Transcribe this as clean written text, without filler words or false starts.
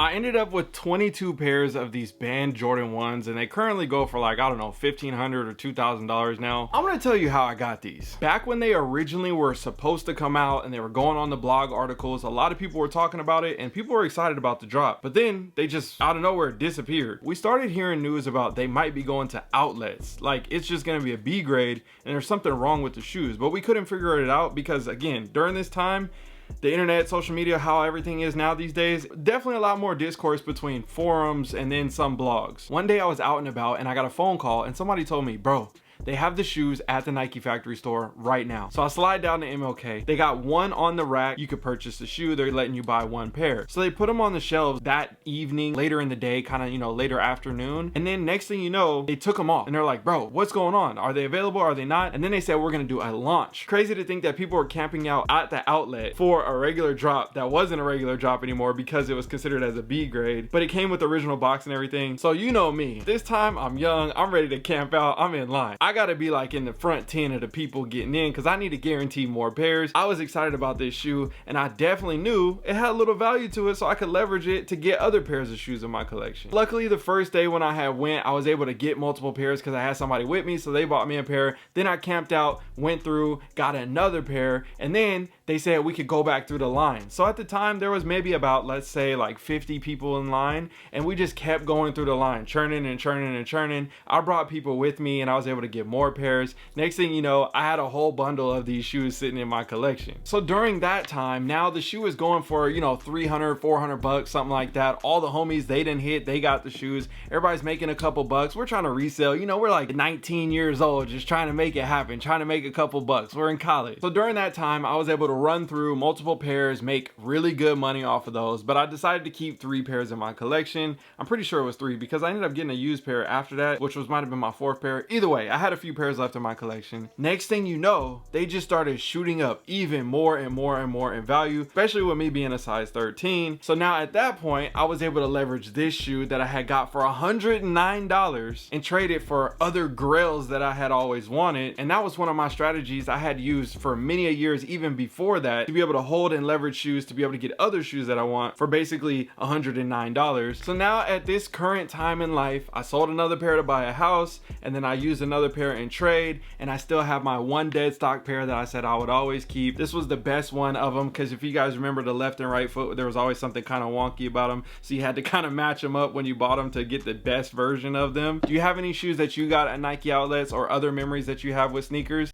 I ended up with 22 pairs of these band Jordan 1s, and they currently go for like, I don't know, $1,500 or $2,000 now. I'm gonna tell you how I got these. Back when they originally were supposed to come out and they were going on the blog articles, a lot of people were talking about it and people were excited about the drop. But then they just out of nowhere disappeared. We started hearing news about they might be going to outlets. Like it's just gonna be a B grade and there's something wrong with the shoes. But we couldn't figure it out because again, during this time, the internet, social media, how everything is now these days, definitely a lot more discourse between forums and then some blogs. One day I was out and about and I got a phone call and somebody told me, bro, they have the shoes at the Nike factory store right now. So I slide down to MLK. They got one on the rack. You could purchase the shoe. They're letting you buy one pair. So they put them on the shelves that evening, later in the day, kind of, later afternoon. And then next thing you know, they took them off and they're like, bro, what's going on? Are they available? Are they not? And then they said, we're going to do a launch. Crazy to think that people were camping out at the outlet for a regular drop that wasn't a regular drop anymore because it was considered as a B grade, but it came with the original box and everything. So you know me, this time I'm young, I'm ready to camp out, I'm in line. I gotta be like in the front 10 of the people getting in because I need to guarantee more pairs. I was excited about this shoe and I definitely knew it had a little value to it so I could leverage it to get other pairs of shoes in my collection. Luckily, the first day when I had went, I was able to get multiple pairs because I had somebody with me, so they bought me a pair. Then I camped out, went through, got another pair, and then they said we could go back through the line. So at the time there was maybe about, let's say like 50 people in line, and we just kept going through the line, churning and churning and churning. I brought people with me and I was able to get more pairs. Next thing you know, I had a whole bundle of these shoes sitting in my collection. So during that time, now the shoe is going for, 300, 400 bucks, something like that. All the homies, they didn't hit, they got the shoes. Everybody's making a couple bucks. We're trying to resell, we're like 19 years old, just trying to make it happen, trying to make a couple bucks. We're in college. So during that time, I was able to run through multiple pairs, make really good money off of those, but I decided to keep 3 pairs in my collection. I'm pretty sure it was 3 because I ended up getting a used pair after that, which might have been my 4th pair. Either way, I had a few pairs left in my collection. Next thing you know, they just started shooting up even more and more and more in value, especially with me being a size 13. So now at that point, I was able to leverage this shoe that I had got for $109 and trade it for other grails that I had always wanted. And that was one of my strategies I had used for many a years even before that, to be able to hold and leverage shoes to be able to get other shoes that I want for basically $109. So now at this current time in life, I sold another pair to buy a house, and then I used another pair in trade, and I still have my one dead stock pair that I said I would always keep. This was the best one of them because if you guys remember the left and right foot, there was always something kind of wonky about them, so you had to kind of match them up when you bought them to get the best version of them. Do you have any shoes that you got at Nike outlets or other memories that you have with sneakers?